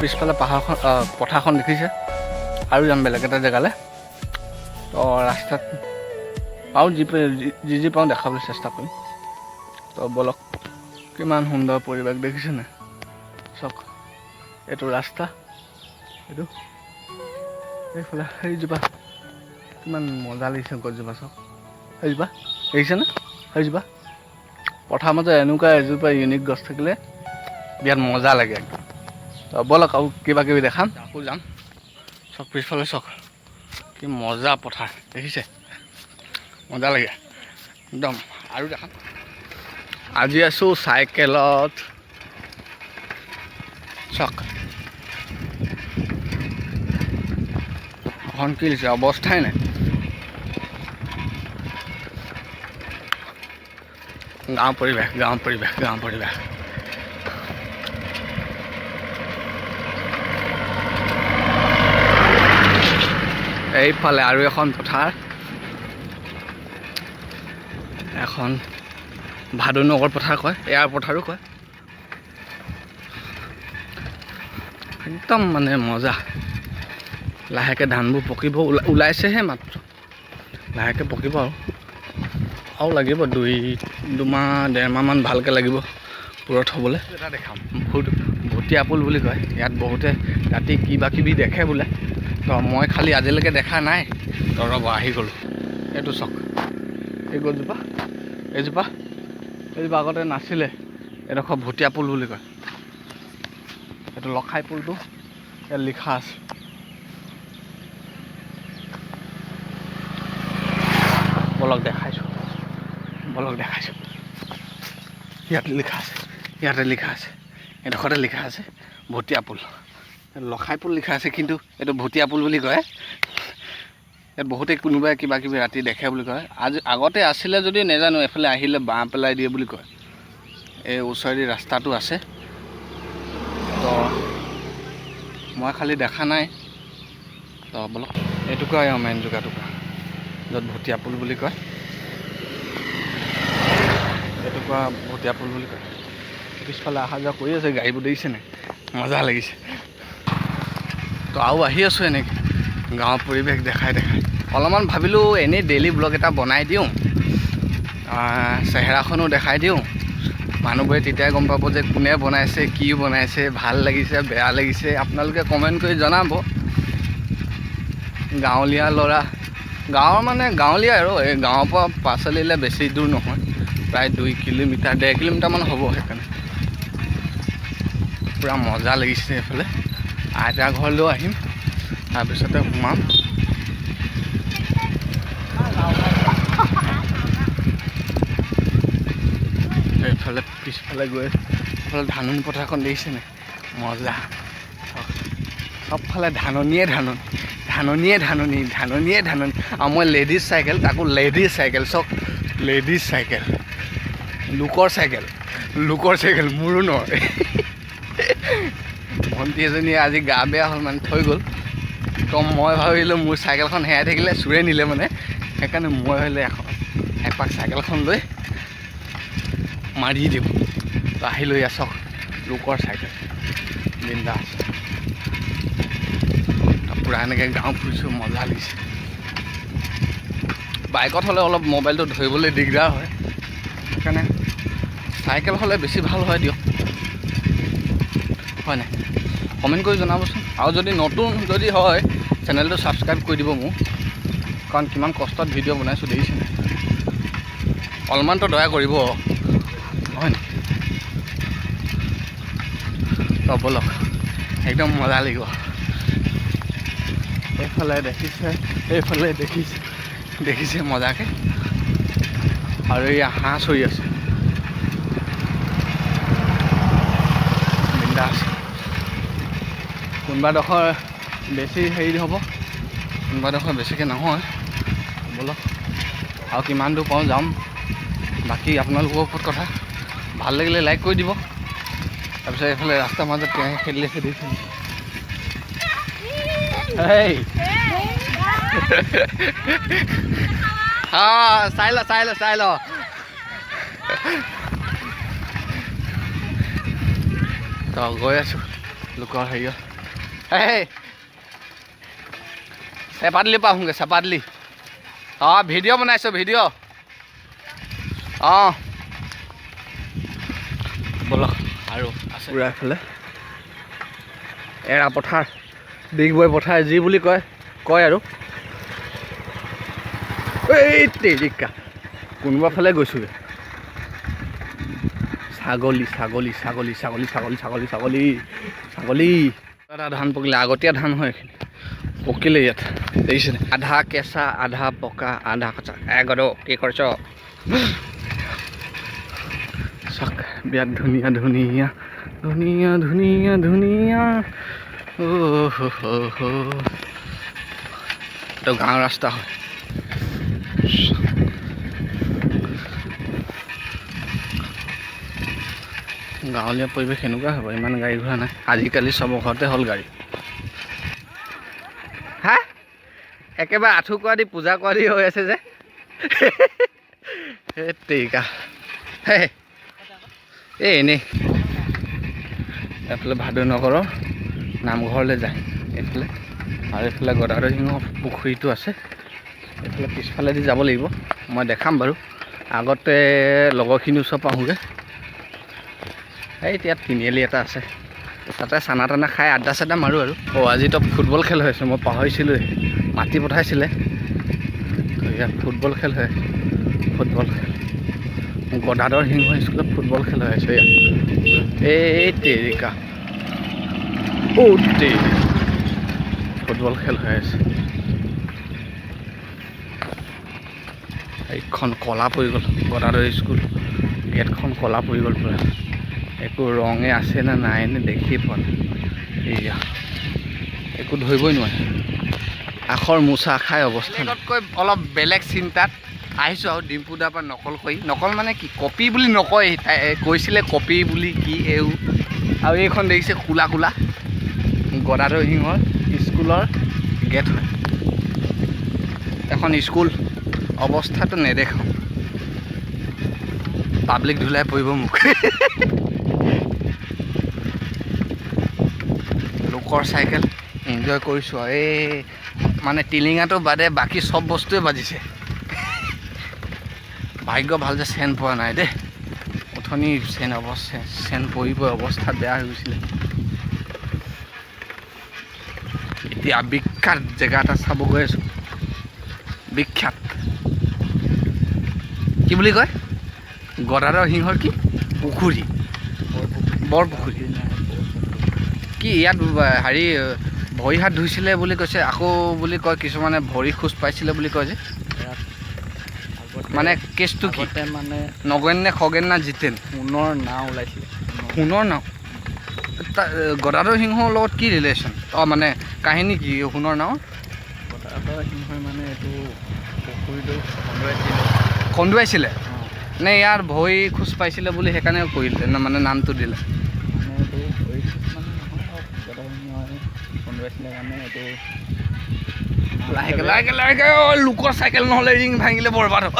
পিছফালে পাহাৰখন পথাৰখন দেখিছে আৰু যাম বেলেগ এটা জেগালৈ তো ৰাস্তাত পাওঁ যি পাওঁ দেখাবলৈ চেষ্টা কৰিম তো বলক কিমান সুন্দৰ পৰিৱেশ দেখিছেনে চাওক এইটো ৰাস্তা এইটো এইফালে সেইজোপা কিমান মজা লাগিছে গছজোপা চাওক সেইজোপা দেখিছেনে সেইজোপা পথাৰ মাজত এনেকুৱা এজোপা ইউনিক গছ থাকিলে বিৰাট মজা লাগে একদম তো বলক আৰু কিবা কিবি দেখাম আকৌ যাম চক পিছফালে চক কি মজা পথাৰ দেখিছে মজা লাগে একদম আৰু দেখাম আজি আছোঁ চাইকেলত চক এখন কি লিখিছে অৱস্থাই নাই গাঁও পৰিৱেশ এইফালে আৰু এখন পথাৰ এখন ভাদনগৰ পথাৰ কয় ইয়াৰ পথাৰো কয় একদম মানে মজা লাহেকৈ ধানবোৰ পকিব ওলাইছেহে মাত্ৰ লাহেকৈ পকিব আৰু লাগিব দুমাহ ডেৰমাহমান ভালকৈ লাগিব পুৰত হ'বলৈ এটা দেখাম ভুটীয়া পুল বুলি কয় ইয়াত বহুতে ৰাতি কিবা কিবি দেখে বোলে তো মই খালি আজিলৈকে দেখা নাই তো ৰ'ব আহি গ'লোঁ এইটো চাওক এই গছজোপা এইজোপা আগতে নাছিলে এডোখৰ ভুটীয়া পুল বুলি কয় এইটো লখাই পুলটো ইয়াত লিখা আছে বলক দেখাইছোঁ ইয়াতে লিখা আছে এডোখৰতে লিখা আছে ভুটীয়া পুল লখাই পুল লিখা আছে কিন্তু এইটো ভুটীয়া পুল বুলি কয় ইয়াত বহুতে কোনোবাই কিবা কিবি ৰাতি দেখে বুলি কয় আগতে আছিলে যদি নেজানো এফালে আহিলে বাঁহ পেলাই দিয়ে বুলি কয় এই ওচৰেদি ৰাস্তাটো আছে তো মই খালি দেখা নাই তো বলক এইটুকুৰা মেইন জেগাটুকুৰা য'ত ভুটীয়া পুল বুলি কয় এইটুকুৰা ভুটীয়া পুল বুলি কয় পিছফালে অহা যোৱা কৰি আছে গাড়ীবোৰ দেখিছেনে মজা লাগিছে তো আৰু আহি আছোঁ এনেকৈ গাঁৱৰ পৰিৱেশ দেখাই অলপমান ভাবিলোঁ এনেই ডেইলি ব্লগ এটা বনাই দিওঁ চেহেৰাখনো দেখাই দিওঁ মানুহবোৰে তেতিয়াই গম পাব যে কোনে বনাইছে কি বনাইছে ভাল লাগিছে বেয়া লাগিছে আপোনালোকে কমেণ্ট কৰি জনাব গাঁৱলীয়া ল'ৰা গাঁৱৰ মানে গাঁৱলীয়া আৰু এই গাঁৱৰ পৰা পাচলিলে বেছি দূৰ নহয় প্ৰায় 2 কিলোমিটাৰ 1.5 কিলোমিটাৰমান হ'ব সেইকাৰণে পূৰা মজা লাগিছে এইফালে আইতা ঘৰলৈও আহিম তাৰপিছতে সোমাম এইফালে পিছফালে গৈ এইফালে ধাননি পথাৰখন দেখিছেনে মজা সবফালে ধাননিয়ে আৰু মই লেডিজ চাইকেল তাকো লেডিজ চাইকেল চক লেডিজ চাইকেল লোকৰ চাইকেল মোৰো নহয় ভণ্টি এজনীয়ে আজি গা বেয়া হ'ল মানে থৈ গ'ল তো মই ভাবিলোঁ মোৰ চাইকেলখন হেৰাই থাকিলে চুৰে নিলে মানে সেইকাৰণে মই ভাবিলোঁ এপাক চাইকেলখন লৈ মাৰি দিওঁ তো আহিলোঁ এয়া চাওক লোকৰ চাইকেল বিন্দাছ পূৰা এনেকৈ গাঁও ফুৰিছোঁ মজা লাগিছে বাইকত হ'লে অলপ মোবাইলটো ধৰিবলৈ দিগদাৰ হয় সেইকাৰণে চাইকেল হ'লে বেছি ভাল হয় দিয়ক হয় নাই কমেণ্ট কৰি জনাবচোন আৰু যদি নতুন যদি হয় চেনেলটো ছাবস্ক্ৰাইব কৰি দিব মোক কাৰণ কিমান কষ্টত ভিডিঅ' বনাইছোঁ দেখিছেনে অলপমানতো দয়া কৰিব হয় নাই ব'লক একদম মজা লাগিব এইফালে দেখিছে মজাকে আৰু এই হাঁহ চৰি আছে বিন্দাছ কোনোবাডোখৰ বেছি হেৰি হ'ব কোনোবাডোখৰ বেছিকৈ নহয় ব'লক আৰু কিমান দূৰ পাওঁ যাম বাকী আপোনালোকৰ ওপৰত কথা ভাল লাগিলে লাইক কৰি দিব তাৰপিছত এইফালে ৰাস্তাৰ মাজত কেনেকৈ খেলি আছে দেখিছে চাই ল তো গৈ আছোঁ লোকৰ হেৰিয়ত চেপাতলি পৰা আহোঁগৈ চেপাতলি ভিডিঅ' বনাইছোঁ ভিডিঅ' ব'লক আৰু আছে পূৰা এইফালে এৰা পথাৰ ডিগবৈ পথাৰ যি বুলি কয় আৰু এই তেৰিকা কোনোবা ফালে গৈছোঁগৈ ছাগলী এটা ধান পকিলে আগতীয়া ধান হয় এইখিনি পকিলে ইয়াত দেখিছেনে আধা কেঁচা আধা পকা আধা কচা এগৰ কি কৰিছ চাক বিৰাট ধুনীয়া এইটো গাঁৱৰ ৰাস্তা হয় গাঁৱলীয়া পৰিৱেশ এনেকুৱা হ'ব ইমান গাড়ী ঘোঁৰা নাই আজিকালি চবৰ ঘৰতে হ'ল গাড়ী হা একেবাৰে আঁঠু কৰা দি পূজা কৰা দি হৈ আছে যে তেৰিকা এনেই এইফালে ভাদনগৰৰ নামঘৰলৈ যায় এইফালে আৰু এইফালে গদাধৰ সিংহ পুখুৰীটো আছে এইফালে পিছফালেদি যাব লাগিব মই দেখাম বাৰু আগতে লগৰখিনিৰ ওচৰৰ পৰা আহোঁগৈ এতিয়া তিনিআলি এটা আছে তাতে চানা টানা খাই আড্ডা চাড্ডা মাৰোঁ আৰু আজিতো ফুটবল খেল হৈ আছে মই পাহৰিছিলোঁ মাতি পঠাইছিলে ইয়াত ফুটবল খেল হৈ আছে গদাধৰ সিংহ স্কুলত ফুটবল খেল হৈ আছে ইয়াত এই তেৰিকা ফুটবল খেল হৈ আছে এইখন কলা পৰি গ'ল গদাধৰ স্কুল গেটখন কলা পৰি গ'ল পূৰা একো ৰঙে আছে নে নাই নে দেখিয়ে পোৱা নাই এয়া একো ধৰিবই নোৱাৰে আখৰ মোচা খাই অৱস্থাতকৈ অলপ বেলেগ চিন্তাত আহিছোঁ আৰু ডিম্পুদাৰ পৰা নকল মানে কি কপি বুলি নকয় তাই কৈছিলে কপি বুলি কি আৰু এইখন দেখিছে কোলা গদাধৰ সিংহৰ স্কুলৰ গেট হয় এখন স্কুল অৱস্থাটো নেদেখাওঁ পাব্লিক ধুলাই পৰিব মোক লোকৰ চাইকেল এনজয় কৰিছোঁ আৰু এই মানে টিলিঙাটো বাদে বাকী চব বস্তুৱে বাজিছে ভাগ্য ভাল যে চেন পোৱা নাই দেই অথনি চেন পৰিব অৱস্থা বেয়া হৈ গৈছিলে এতিয়া বিখ্যাত জেগা এটা চাব গৈ আছোঁ বিখ্যাত কি বুলি কয় গদাধৰ সিংহৰ কি পুখুৰী বৰপুখুৰী কি ইয়াত হেৰি ভৰি হাত ধুইছিলে বুলি কৈছে আকৌ বুলি কয় কিছুমানে ভৰি খোজ পাইছিলে বুলি কয় যে মানে কেছটো কি মানে নগেন নে খগেন না জিতেন সোণৰ নাও ওলাইছিলে সোণৰ নাও গদাধৰ সিংহৰ লগত কি ৰিলেশ্যন মানে কাহিনী কি সোণৰ নাও গদাধৰ সিংহই মানে এইটো পুখুৰীটো খন্দুৱাইছিলে নে ইয়াৰ ভৰি খোজ পাইছিলে বুলি সেইকাৰণে কৰিলে মানে নামটো দিলে লাহেকে লোকৰ চাইকেল নহ'লে ৰিং ভাঙিলে বৰবাদ হ'ব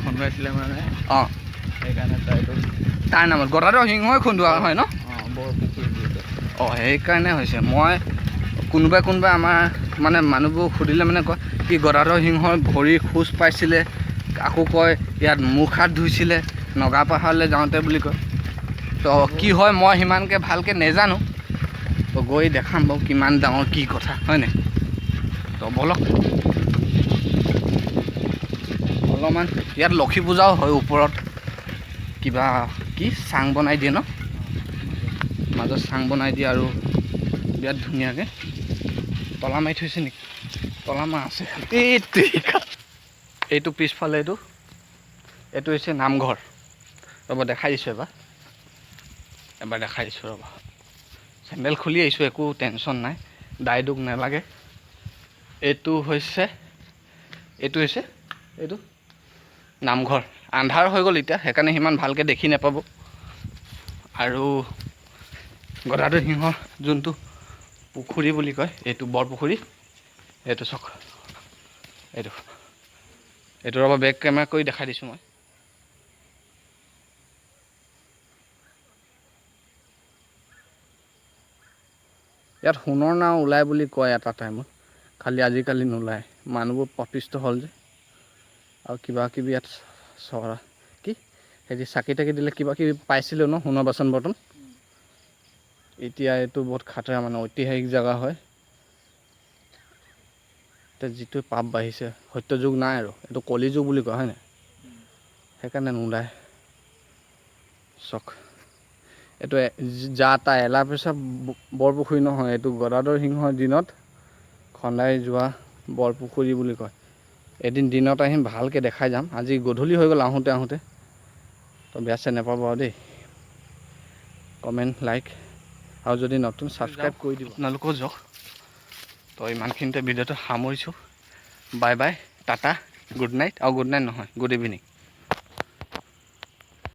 খন্দুৱাইছিলে মানে সেইকাৰণে তাৰ নামত গদাধৰ সিংহই খন্দুৱা হয় ন বৰপুখুৰী বুলি কয়। অঁ সেইকাৰণে হৈছে। মই কোনোবাই আমাৰ মানে মানুহবোৰ সুধিলে মানে কয় কি গদাধৰ সিংহৰ ভৰি খোজ পাইছিলে, আকৌ কয় ইয়াত মুখ হাত ধুইছিলে নগাপাহাৰলৈ যাওঁতে বুলি কয়। তো কি হয় মই সিমানকৈ ভালকৈ নেজানো, তো গৈ দেখাম বাৰু কিমান ডাঙৰ কি কথা হয়নে। তো বলক অলপমান ইয়াত লক্ষী পূজাও হয়, ওপৰত কিবা কি চাং বনাই দিয়ে ন, মাজত চাং বনাই দিয়ে আৰু বিৰাট ধুনীয়াকৈ তলা মাৰি থৈছে নেকি, তলা মাৰ আছে। এইটো পিছফালে এইটো হৈছে নামঘৰ। ৰ'ব দেখাই দিছোঁ এবাৰ দেখাই দিছোঁ ৰ'ব। চেণ্ডেল খুলি আহিছোঁ, একো টেনশ্যন নাই, দাই দুখ নালাগে। এইটো হৈছে নামঘৰ। আন্ধাৰ হৈ গ'ল এতিয়া, সেইকাৰণে সিমান ভালকৈ দেখি নাপাব। আৰু গদাধৰ সিংহৰ যোনটো পুখুৰী বুলি কয়, এইটো বৰপুখুৰী, এইটো চাওক, এইটো ৰ'ব বেক কেমেৰা কৰি দেখাই দিছোঁ মই। ইয়াত সোণৰ নাও ওলায় বুলি কয় এটা টাইমত, খালি আজিকালি নোলায়, মানুহবোৰ প্ৰতিষ্ঠ হ'ল যে। আৰু কিবা কিবি ইয়াত চৰা কি হেৰি চাকি তাকি দিলে কিবা কিবি পাইছিলোঁ ন সোণৰ বাচন বৰ্তন। এতিয়া এইটো বহুত খাতৰা মানে ঐতিহাসিক জেগা হয়। এতিয়া যিটো পাপ বাঢ়িছে, সত্য যুগ নাই আৰু এইটো কলি যুগ বুলি কয় হয় নাই, সেইকাৰণে নোলায়। চাওক এইটো তা এলা পেচা বৰপুখুৰী নহয়, এইটো গদাধৰ সিংহৰ দিনত খন্দাই যোৱা বৰপুখুৰী বুলি কয়। এদিন দিনত আহিম ভালকৈ দেখাই যাম, আজি গধূলি হৈ গ'ল আহোঁতে। তো বেয়া চেয়া নাপাব আৰু দেই। কমেণ্ট লাইক আৰু যদি নতুন ছাবস্ক্ৰাইব কৰি দিব, আপোনালোকেও যাওক। তো ইমানখিনিতে ভিডিঅ'টো সামৰিছোঁ। Bye bye, Tata, good night. Good night নহয়, গুড ইভিনিং।